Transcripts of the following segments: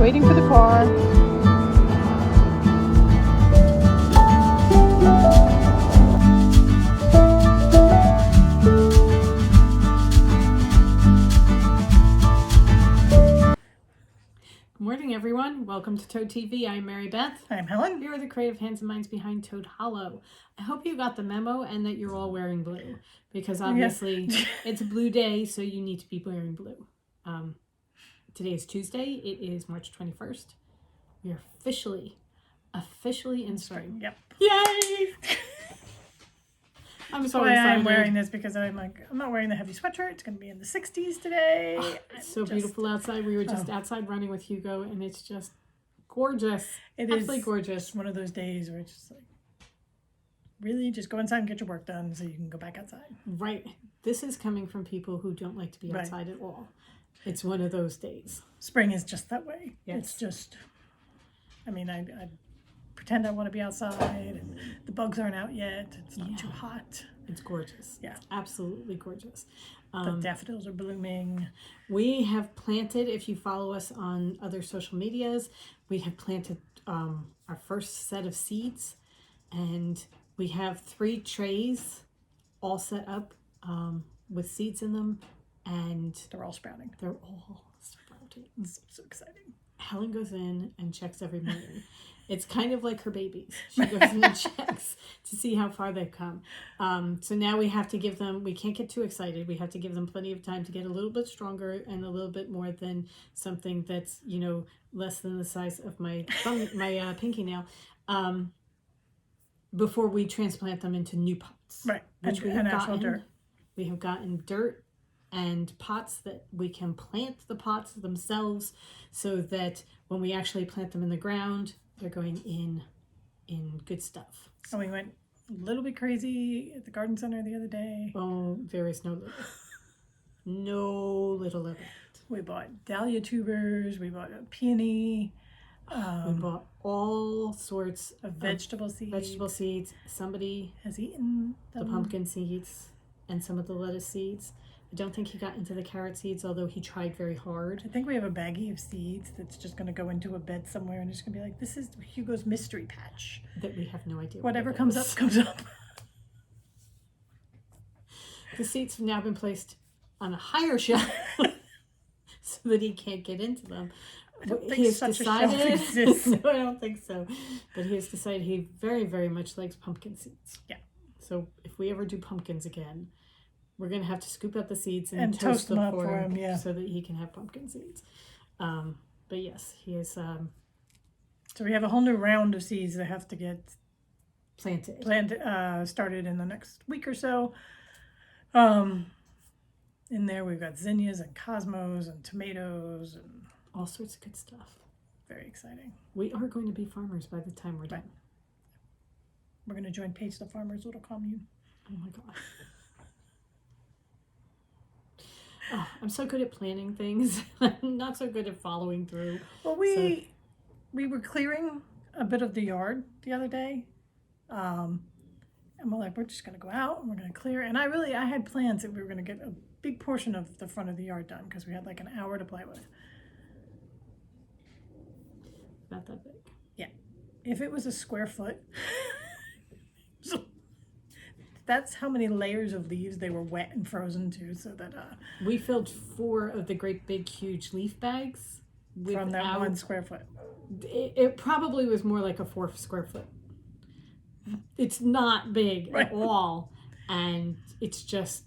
waiting for the car. Good morning, everyone. Welcome to Toad TV. I'm Mary Beth. I'm Helen. We are the creative hands and minds behind Toad Hollow. I hope you got the memo and that you're all wearing blue, because obviously it's a blue day, so you need to be wearing blue. Today is Tuesday. It is March 21st. We are officially in spring. Yep. Yay! I'm so Why excited. I'm wearing this, because I'm not wearing the heavy sweatshirt. It's going to be in the 60s today. Oh, it's so beautiful outside. We were just outside running with Hugo, and it's just gorgeous. It Absolutely is gorgeous. one of those days where it's just like, really, just go inside and get your work done so you can go back outside. Right. This is coming from people who don't like to be outside at all. It's one of those days. Spring is just that way. Yes. It's just, I mean, I pretend I want to be outside, and the bugs aren't out yet. It's not too hot. It's gorgeous. Yeah. It's absolutely gorgeous. The daffodils are blooming. We have planted, if you follow us on other social medias, we have planted our first set of seeds, and we have 3 trays all set up with seeds in them, and They're all sprouting. they're all sprouting. It's so exciting. Helen goes in and checks every morning. It's kind of like her babies. She goes in and checks to see how far they've come. So now we have to give them, we can't get too excited. We have to give them plenty of time to get a little bit stronger and a little bit more than something that's, less than the size of my pinky nail, before we transplant them into new pots. Right. Which we and have actual gotten. dirt. We have gotten dirt and pots that we can plant the pots themselves, so that when we actually plant them in the ground, they're going in good stuff. And we went a little bit crazy at the garden center the other day. Oh, there is no limit. No little limit. We bought dahlia tubers. We bought a peony. We bought all sorts of vegetable seeds. Vegetable seeds. Somebody has eaten the pumpkin seeds and some of the lettuce seeds. I don't think he got into the carrot seeds, although he tried very hard. I think we have a baggie of seeds that's just going to go into a bed somewhere, and it's going to be like, this is Hugo's mystery patch. That we have no idea. Whatever comes up, comes up. The seeds have now been placed on a higher shelf so that he can't get into them. I don't think he has such decided, a shelf exists. No, I don't think so. But he has decided he very, very much likes pumpkin seeds. Yeah. So if we ever do pumpkins again, we're going to have to scoop out the seeds and toast them up for him, yeah. so that he can have pumpkin seeds. But yes, he is... so we have a whole new round of seeds that have to get planted, started in the next week or so. In there we've got zinnias and cosmos and tomatoes and all sorts of good stuff. Very exciting. We are going to be farmers by the time we're done. We're going to join Paige the Farmer's little commune. Oh my god. Oh, I'm so good at planning things. I'm not so good at following through. Well, we were clearing a bit of the yard the other day. And we're like, we're just going to go out and we're going to clear. And I had plans that we were going to get a big portion of the front of the yard done, because we had like an hour to play with. Not that big. Yeah. If it was a square foot, so that's how many layers of leaves they were wet and frozen to, so that we filled 4 of the great big huge leaf bags from that 1 square foot. It probably was more like a 4 square foot. It's not big at all, and it's just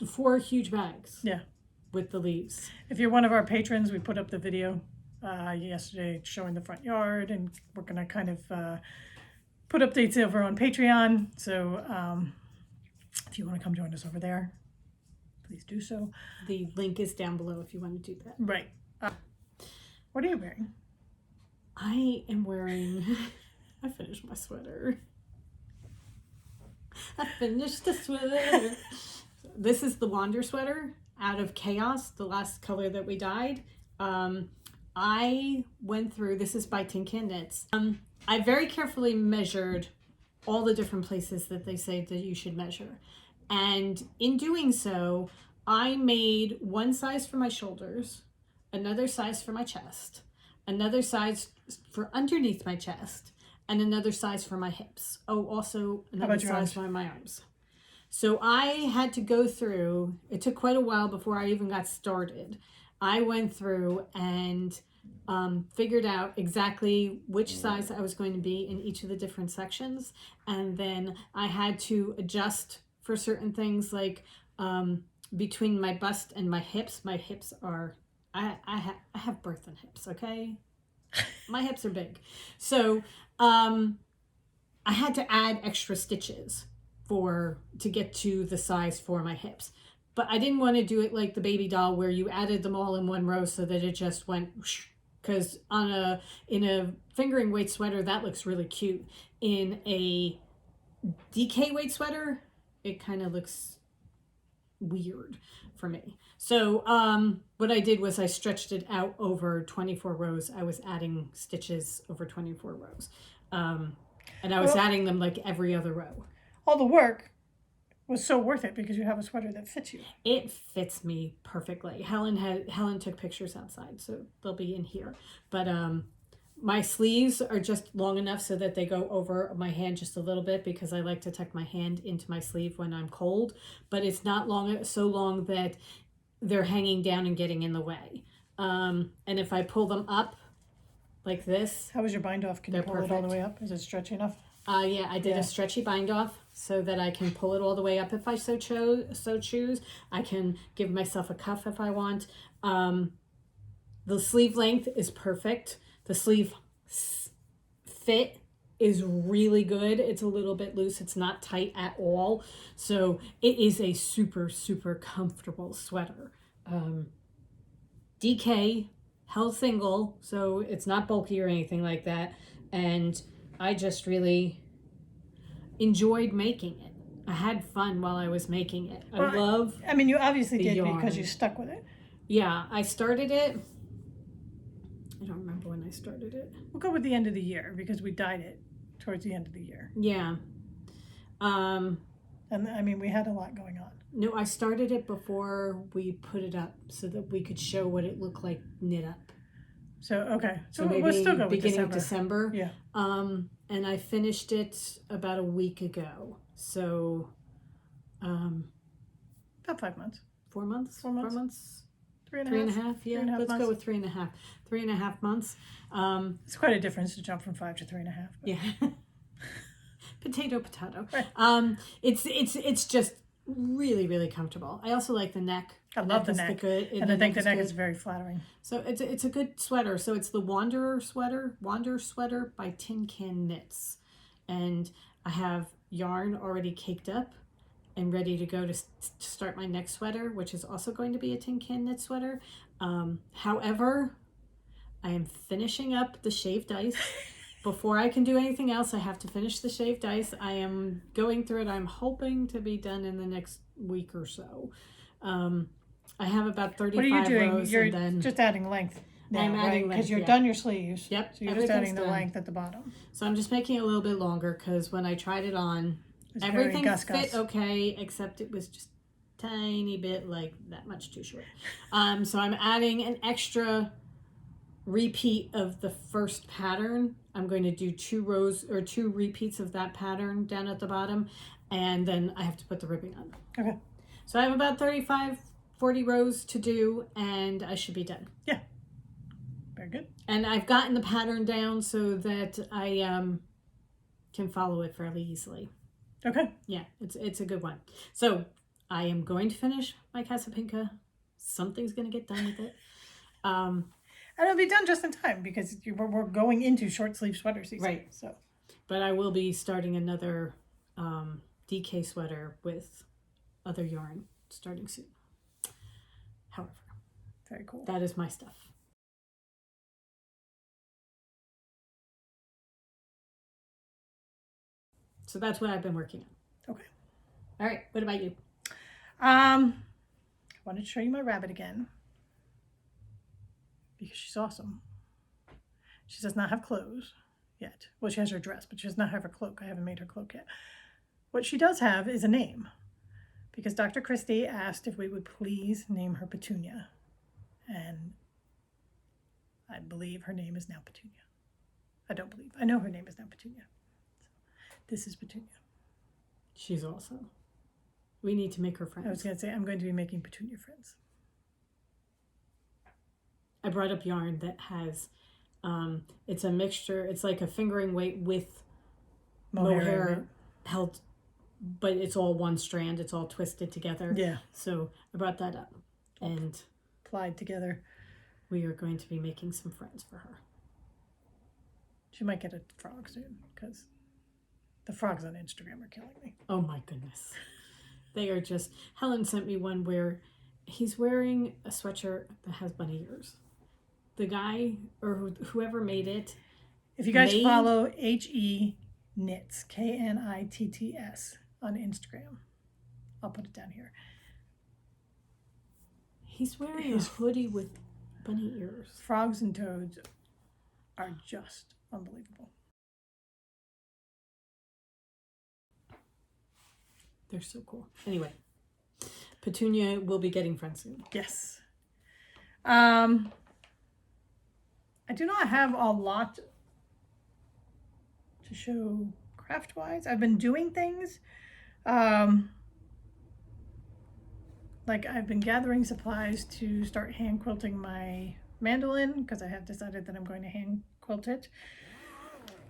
4 huge bags. Yeah, with the leaves. If you're one of our patrons, we put up the video yesterday showing the front yard, and we're gonna kind of put updates over on Patreon. So if you want to come join us over there, please do so. The link is down below if you want to do that. Right. What are you wearing? I am wearing... I finished my sweater. I finished the sweater. This is the Wander sweater out of Chaos, the last color that we dyed. I went through, this is by Tin Can Knits. I very carefully measured all the different places that they say that you should measure. And in doing so, I made one size for my shoulders, another size for my chest, another size for underneath my chest, and another size for my hips. Oh, also another size for my arms. So I had to go through, it took quite a while before I even got started. I went through and figured out exactly which size I was going to be in each of the different sections. And then I had to adjust for certain things, like between my bust and my hips. My hips are, I have birthing hips, okay? My hips are big. So I had to add extra stitches to get to the size for my hips. But I didn't want to do it like the baby doll where you added them all in one row so that it just went whoosh. Because in a fingering weight sweater, that looks really cute. In a DK weight sweater, it kind of looks weird for me. So what I did was I stretched it out over 24 rows. I was adding stitches over 24 rows. And I was adding them like every other row. All the work was so worth it because you have a sweater that fits you. It fits me perfectly. Helen took pictures outside, so they'll be in here. But my sleeves are just long enough so that they go over my hand just a little bit, because I like to tuck my hand into my sleeve when I'm cold. But it's not so long that they're hanging down and getting in the way. And if I pull them up like this, how was your bind off? Can you pull it all the way up? Is it stretchy enough? Yeah, I did a stretchy bind off so that I can pull it all the way up if I so choose. I can give myself a cuff if I want. The sleeve length is perfect. The sleeve fit is really good. It's a little bit loose. It's not tight at all. So it is a super, super comfortable sweater. DK, held single, so it's not bulky or anything like that. And I just really enjoyed making it. I had fun while I was making it. I mean, you obviously did yarn. Because you stuck with it. Yeah, I started it. I don't remember when I started it. We'll go with the end of the year because we dyed it towards the end of the year. Yeah. And I mean, we had a lot going on. No, I started it before we put it up so that we could show what it looked like knit up. So, okay. So maybe we'll still go with beginning of December. Yeah. And I finished it about a week ago. So, about 5 months. 4 months? 4 months. 4 months? 3.5. 3.5, yeah. Let's go with 3.5. 3.5 months. It's quite a difference to jump from 5 to 3.5. Yeah. Potato. Right. It's just really, really comfortable. I also like the neck. I love the neck. And I think the neck is very flattering. So it's a good sweater. So it's the Wander Sweater by Tin Can Knits. And I have yarn already caked up and ready to go to start my next sweater, which is also going to be a Tin Can Knit sweater. However, I am finishing up the shaved ice. Before I can do anything else, I have to finish the shaved ice. I am going through it. I'm hoping to be done in the next week or so. I have about 35 rows. What are you doing? Rows. You're and then just adding length now, I'm adding length, because you're done your sleeves. Yep. So you're just adding the length at the bottom. So I'm just making it a little bit longer because when I tried it on, everything fit okay, except it was just tiny bit like that much too short. So I'm adding an extra repeat of the first pattern. I'm going to do 2 rows or 2 repeats of that pattern down at the bottom, and then I have to put the ribbing on. Okay. So I have about 40 rows to do, and I should be done. Yeah. Very good. And I've gotten the pattern down so that I can follow it fairly easily. Okay. Yeah, it's a good one. So I am going to finish my Casapinka. Something's going to get done with it. And it'll be done just in time because we're going into short sleeve sweater season. Right. So, but I will be starting another DK sweater with other yarn starting soon. However, very cool. That is my stuff. So that's what I've been working on. Okay. All right. What about you? I wanted to show you my rabbit again because she's awesome. She does not have clothes yet. Well, she has her dress, but she does not have her cloak. I haven't made her cloak yet. What she does have is a name because Dr. Christie asked if we would please name her Petunia. And I believe her name is now Petunia. I don't believe. I know her name is now Petunia. So, this is Petunia. She's awesome. We need to make her friends. I was going to say, I'm going to be making Petunia friends. I brought up yarn that has, it's a mixture. It's like a fingering weight with mohair held, but it's all one strand. It's all twisted together. Yeah. So I brought that up. And plied together. We are going to be making some friends for her. She might get a frog soon, because the frogs on Instagram are killing me. Oh my goodness. They are just... Helen sent me one where he's wearing a sweatshirt that has bunny ears. The guy, or whoever made it... If you guys follow HE Knits, KNITTS, on Instagram, I'll put it down here. He's wearing a hoodie with bunny ears. Frogs and toads are just unbelievable. They're so cool. Anyway, Petunia will be getting friends soon. Yes. I do not have a lot to show craft-wise. I've been doing things. Like I've been gathering supplies to start hand quilting my mandolin, because I have decided that I'm going to hand quilt it.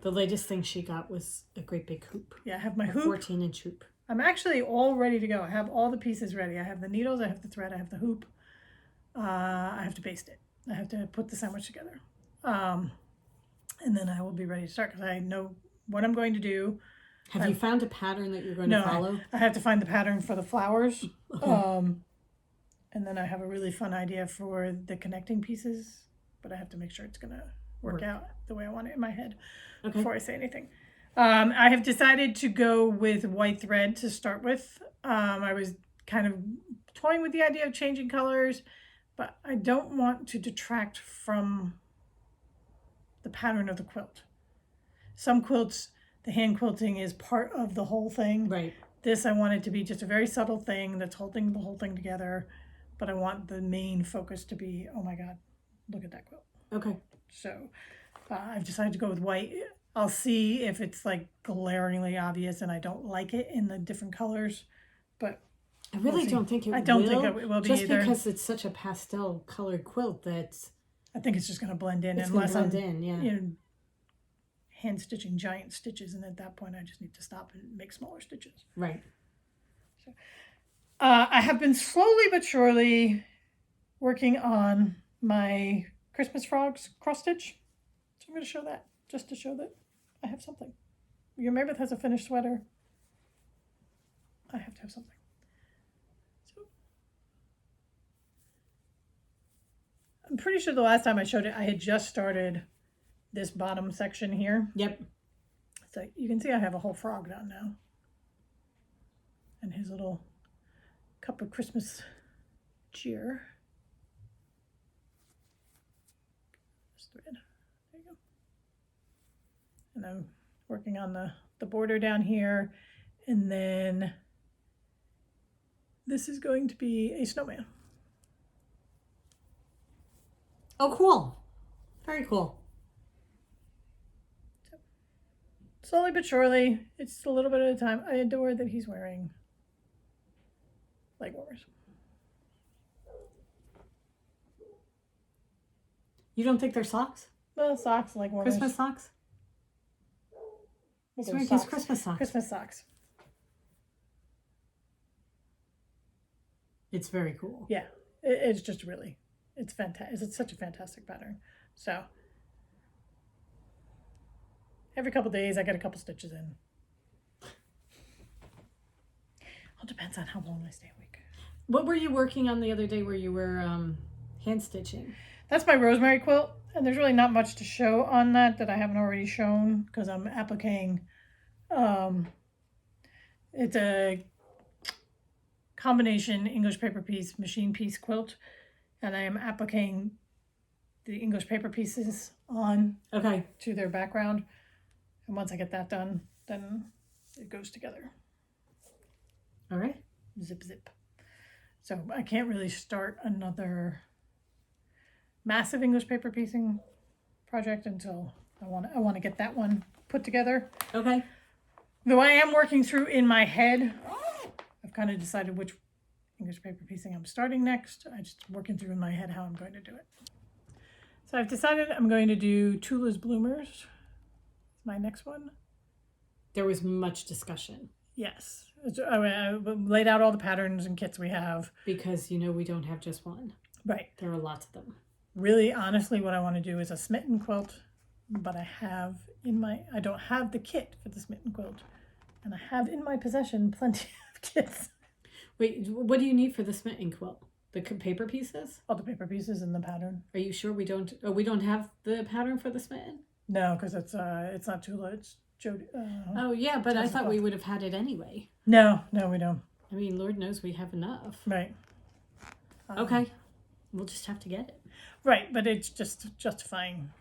The latest thing she got was a great big hoop. Yeah, I have my hoop. 14-inch hoop. I'm actually all ready to go. I have all the pieces ready. I have the needles, I have the thread, I have the hoop. I have to baste it. I have to put the sandwich together. And then I will be ready to start, because I know what I'm going to do. Have you found a pattern that you're going to follow? I have to find the pattern for the flowers. Okay. And then I have a really fun idea for the connecting pieces, but I have to make sure it's going to work out the way I want it in my head before I say anything. I have decided to go with white thread to start with. I was kind of toying with the idea of changing colors, but I don't want to detract from the pattern of the quilt. Some quilts, the hand quilting is part of the whole thing. Right. This, I want it to be just a very subtle thing that's holding the whole thing together, but I want the main focus to be, oh my God, look at that quilt. Okay. So I've decided to go with white. I'll see if it's like glaringly obvious and I don't like it in the different colors, but I really don't think it will. I don't think it will be just either. Because it's such a pastel colored quilt that's... I think it's just going to blend in. It's unless going to I'm, blend in, yeah. You know, hand stitching giant stitches, and at that point I just need to stop and make smaller stitches. Right. So, I have been slowly but surely working on my Christmas frogs cross stitch. So I'm going to show that, just to show that I have something. Your Mary Beth has a finished sweater. I have to have something. So, I'm pretty sure the last time I showed it, I had just started this bottom section here. Yep. So you can see I have a whole frog done now. And his little cup of Christmas cheer. Thread. There you go. And I'm working on the border down here. And then this is going to be a snowman. Oh, cool. Very cool. So, slowly but surely, it's a little bit at a time. I adore that he's wearing leg warmers. You don't think they're socks? Well, socks, leg warmers. Christmas socks? Well, He's wearing his Christmas socks. Christmas socks. It's very cool. Yeah, it's just really, it's fantastic. It's such a fantastic pattern. So every couple days I get a couple stitches in. All depends on how long I stay awake. What were you working on the other day where you were hand stitching? That's my rosemary quilt, and there's really not much to show on that I haven't already shown, because I'm appliquing. It's a combination English paper piece, machine piece quilt, and I am appliquing the English paper pieces on to their background. And once I get that done, then it goes together. All right. Zip, zip. So I can't really start another massive English paper piecing project until I want to get that one put together. Okay. Though I am working through in my head, I've kind of decided which English paper piecing I'm starting next. I'm just working through in my head how I'm going to do it. So I've decided I'm going to do Tula's Bloomers, my next one. There was much discussion. Yes. I laid out all the patterns and kits we have. Because, you know, we don't have just one. Right. There are lots of them. Really, honestly, what I want to do is a smitten quilt, but I don't have the kit for the smitten quilt. And I have in my possession plenty of kits. Wait, what do you need for the smitten quilt? The paper pieces? All the paper pieces and the pattern. Are you sure we don't have the pattern for the smitten? No, because it's not Tula, it's Jody. Oh, yeah, but I thought we would have had it anyway. No, we don't. I mean, Lord knows we have enough. Right. Okay. We'll just have to get it. Right, but it's just justifying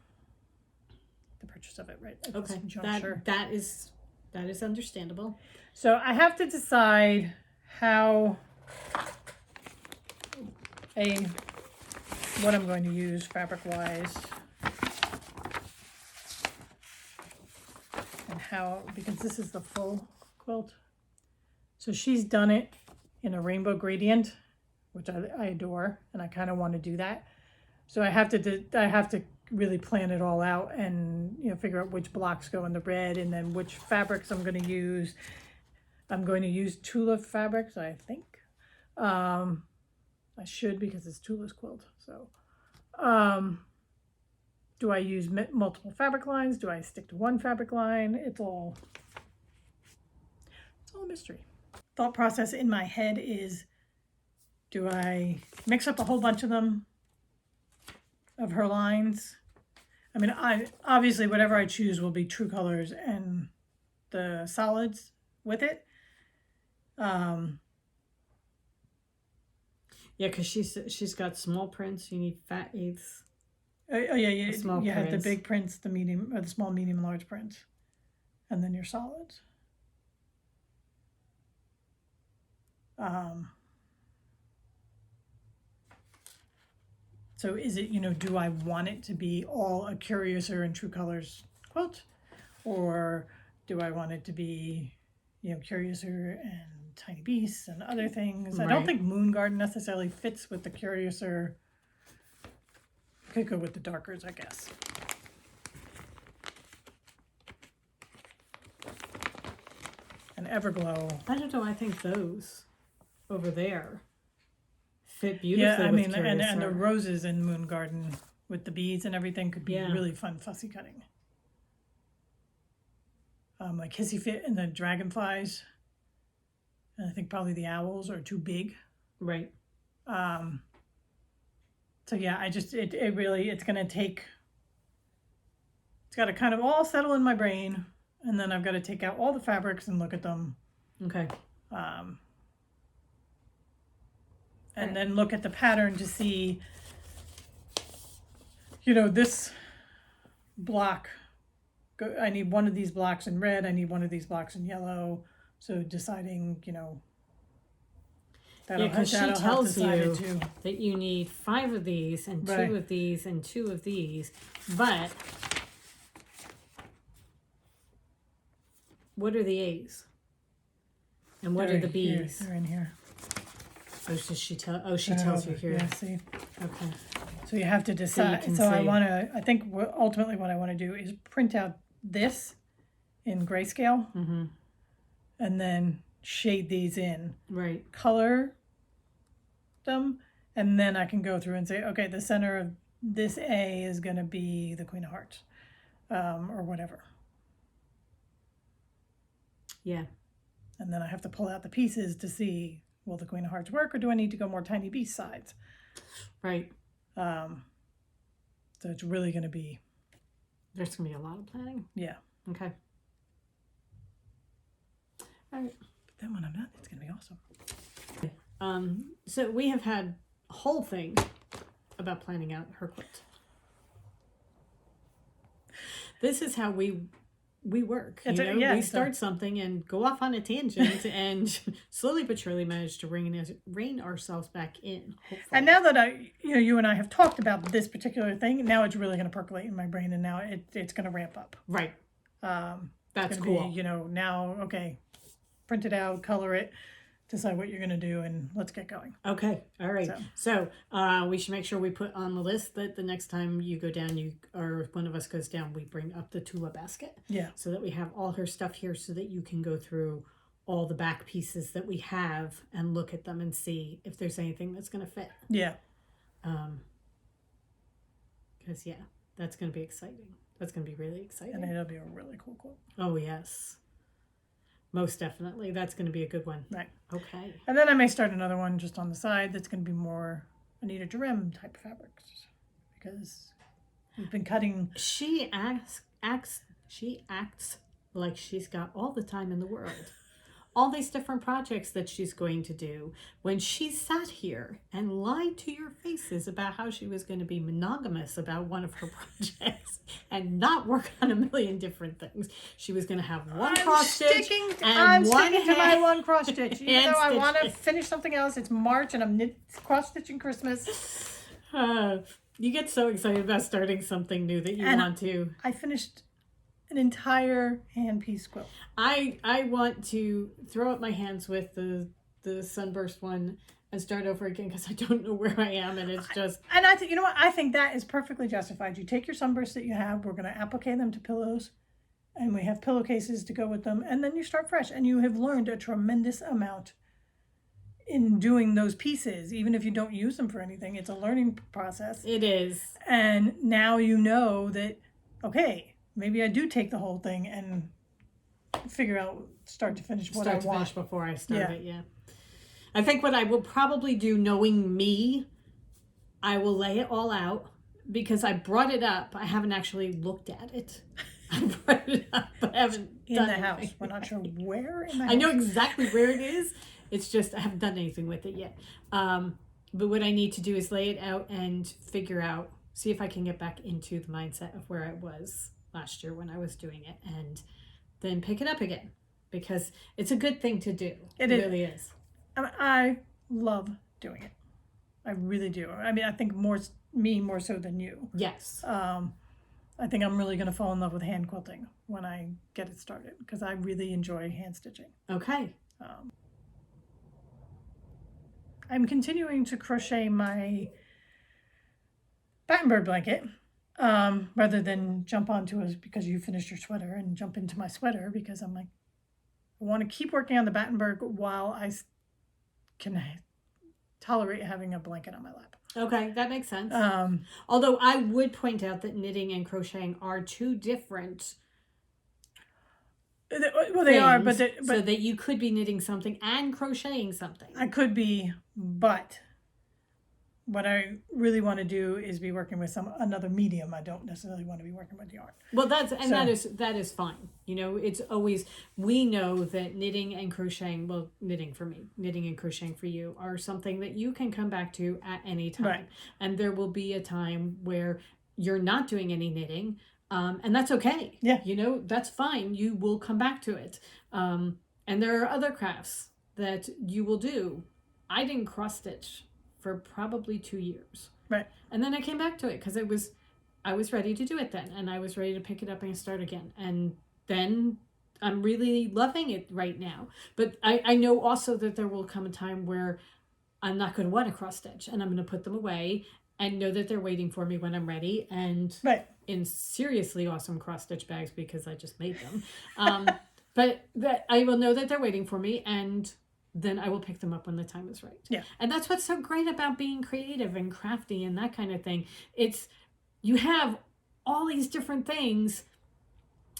the purchase of it, right? At this Okay. juncture. That is understandable. So I have to decide how what I'm going to use fabric-wise. And how, because this is the full quilt. So she's done it in a rainbow gradient, which I adore, and I kind of want to do that. So I have to really plan it all out and, you know, figure out which blocks go in the red and then which fabrics I'm going to use. I'm going to use Tula fabrics, I think. I should because it's Tula's quilt. So, do I use multiple fabric lines? Do I stick to one fabric line? It's all a mystery. Thought process in my head is, do I mix up a whole bunch of them, of her lines? I mean, obviously whatever I choose will be true colors and the solids with it. Yeah, because she's got small prints. You need fat eighths. Oh yeah. Small you have the prints. big prints, the medium, or the small, medium, large prints, and then your solids. So is it, you know, do I want it to be all a Curiouser and True Colors quilt, or do I want it to be, you know, Curiouser and Tiny Beasts and other things? I don't Right. think Moon Garden necessarily fits with the Curiouser. Could go with the darkers, I guess. And Everglow. I don't know. I think those over there fit beautifully. Yeah, I with mean, and the Curiouser. roses in Moon Garden with the beads and everything could be Yeah. really fun fussy cutting. Like Hissy Fit and the dragonflies. And I think probably the owls are too big. Right. So yeah, it really, it's gonna take, it's gotta kind of all settle in my brain, and then I've got to take out all the fabrics and look at them. Okay. And then look at the pattern to see, you know, this block, I need one of these blocks in red, I need one of these blocks in yellow. So deciding, you know, Yeah, because she tells you too. that you need 5 of these and 2 Right. of these and 2 of these. But what are the A's? And what are the B's? They're in here. Oh, does she tell? Oh, she tells you here. Yeah, see. Okay. So you have to decide. can So I see. want to, I think ultimately what I want to do is print out this in grayscale Mm-hmm. and then shade these in, Right. color them, and then I can go through and say, okay, the center of this A is going to be the Queen of Hearts, or whatever. Yeah. And then I have to pull out the pieces to see, will the Queen of Hearts work, or do I need to go more Tiny Beast sides? Right. So it's really going to be, There's going to be a lot of planning. yeah. Okay. All right. But then when I'm done, it's going to be awesome. So we have had a whole thing about planning out her quilt. This is how we we work. It's You a- know, yeah, we it's a- start something and go off on a tangent and slowly but surely manage to rein ourselves back in. Hopefully. And now that you and I have talked about this particular thing, now it's really going to percolate in my brain, and now it's going to ramp up. Right. That's It's cool. gonna be, now, okay, print it out, color it, decide what you're going to do, and let's get going. Okay. All right. So we should make sure we put on the list that the next time you go down, or one of us goes down, we bring up the Tula basket. Yeah. So that we have all her stuff here so that you can go through all the back pieces that we have and look at them and see if there's anything that's going to fit. Yeah. Because, that's going to be exciting. That's going to be really exciting. And it'll be a really cool quote. Oh, yes. Most definitely. That's going to be a good one. Right. Okay. And then I may start another one just on the side that's going to be more Anita Jerem type fabrics. Because we've been cutting. She acts like she's got all the time in the world. All these different projects that she's going to do, when she sat here and lied to your faces about how she was going to be monogamous about one of her projects and not work on a million different things. She was going to have one cross stitch I'm sticking to my one cross stitch. Even though I want to stitch. finish something else, it's March and I'm cross stitching Christmas. You get so excited about starting something new that you want to. I finished an entire hand piece quilt. I want to throw up my hands with the sunburst one and start over again because I don't know where I am, and it's just. And I think, you know what? I think that is perfectly justified. You take your sunbursts that you have. We're going to applique them to pillows, and we have pillowcases to go with them, and then you start fresh. And you have learned a tremendous amount in doing those pieces, even if you don't use them for anything. It's a learning process. It is. And now you know that, okay, maybe I do take the whole thing and figure out start to finish what I want. Finish before I start it, yeah. I think what I will probably do, knowing me, I will lay it all out because I brought it up. I haven't actually looked at it. I brought it up, but I haven't In done the anything. house. We're not sure where in the house. I know exactly where it is. It's just I haven't done anything with it yet. But what I need to do is lay it out and figure out, see if I can get back into the mindset of where I was last year when I was doing it, and then pick it up again because it's a good thing to do. It really is. I love doing it. I really do. I mean, I think more so than you. Yes. I think I'm really going to fall in love with hand quilting when I get it started because I really enjoy hand stitching. Okay. I'm continuing to crochet my Battenberg blanket rather than jump onto it because you finished your sweater and jump into my sweater because I'm like, I want to keep working on the Battenberg while I can tolerate having a blanket on my lap. Okay, that makes sense. Although I would point out that knitting and crocheting are two different well, they are, but so that you could be knitting something and crocheting something. I could be, but what I really want to do is be working with another medium. I don't necessarily want to be working with yarn. Well, that is fine. You know, it's always, we know that knitting and crocheting, well, knitting for me, knitting and crocheting for you are something that you can come back to at any time. Right. And there will be a time where you're not doing any knitting. And that's okay. Yeah. You know, that's fine. You will come back to it. And there are other crafts that you will do. I didn't cross stitch for probably 2 years. Right. And then I came back to it because I was ready to do it then. And I was ready to pick it up and start again. And then I'm really loving it right now. But I know also that there will come a time where I'm not going to want to cross stitch and I'm going to put them away and know that they're waiting for me when I'm ready. And in seriously awesome cross stitch bags because I just made them. But that I will know that they're waiting for me and then I will pick them up when the time is right. Yeah. And that's what's so great about being creative and crafty and that kind of thing. It's, you have all these different things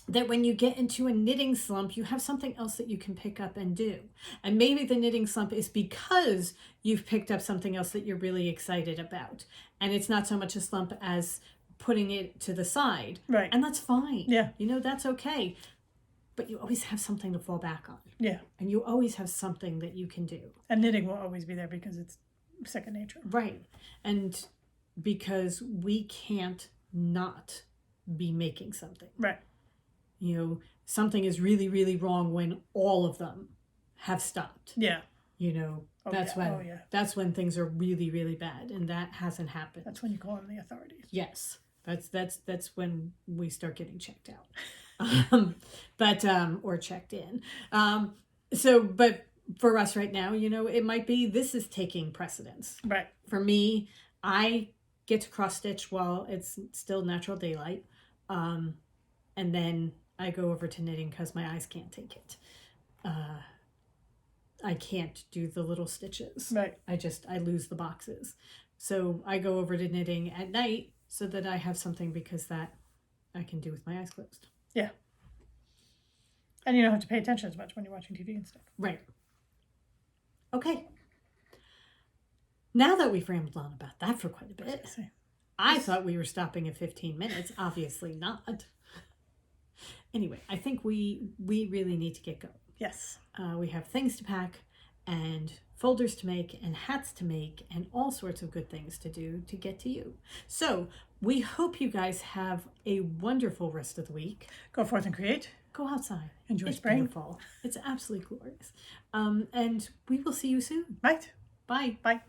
that when you get into a knitting slump, you have something else that you can pick up and do. And maybe the knitting slump is because you've picked up something else that you're really excited about. And it's not so much a slump as putting it to the side. Right. And that's fine. Yeah. You know, that's okay. But you always have something to fall back on. Yeah. And you always have something that you can do. And knitting will always be there because it's second nature. Right. And because we can't not be making something. Right. You know, something is really, really wrong when all of them have stopped. Yeah. You know, Oh, that's yeah. when Oh, yeah. that's when things are really, really bad, and that hasn't happened. That's when you call in the authorities. Yes, that's when we start getting checked out, or checked in. But for us right now, you know, it might be this is taking precedence. Right. For me, I get to cross stitch while it's still natural daylight, and then I go over to knitting because my eyes can't take it. I can't do the little stitches. Right. I lose the boxes. So I go over to knitting at night so that I have something because that I can do with my eyes closed. Yeah. And you don't have to pay attention as much when you're watching TV and stuff. Right. Okay. Now that we've rambled on about that for quite a bit, I thought we were stopping at 15 minutes. Obviously not. Anyway, I think we really need to get going. Yes. We have things to pack and folders to make and hats to make and all sorts of good things to do to get to you. So we hope you guys have a wonderful rest of the week. Go forth and create. Go outside. Enjoy It's spring. beautiful. It's absolutely glorious. And we will see you soon. Right. Bye. Bye.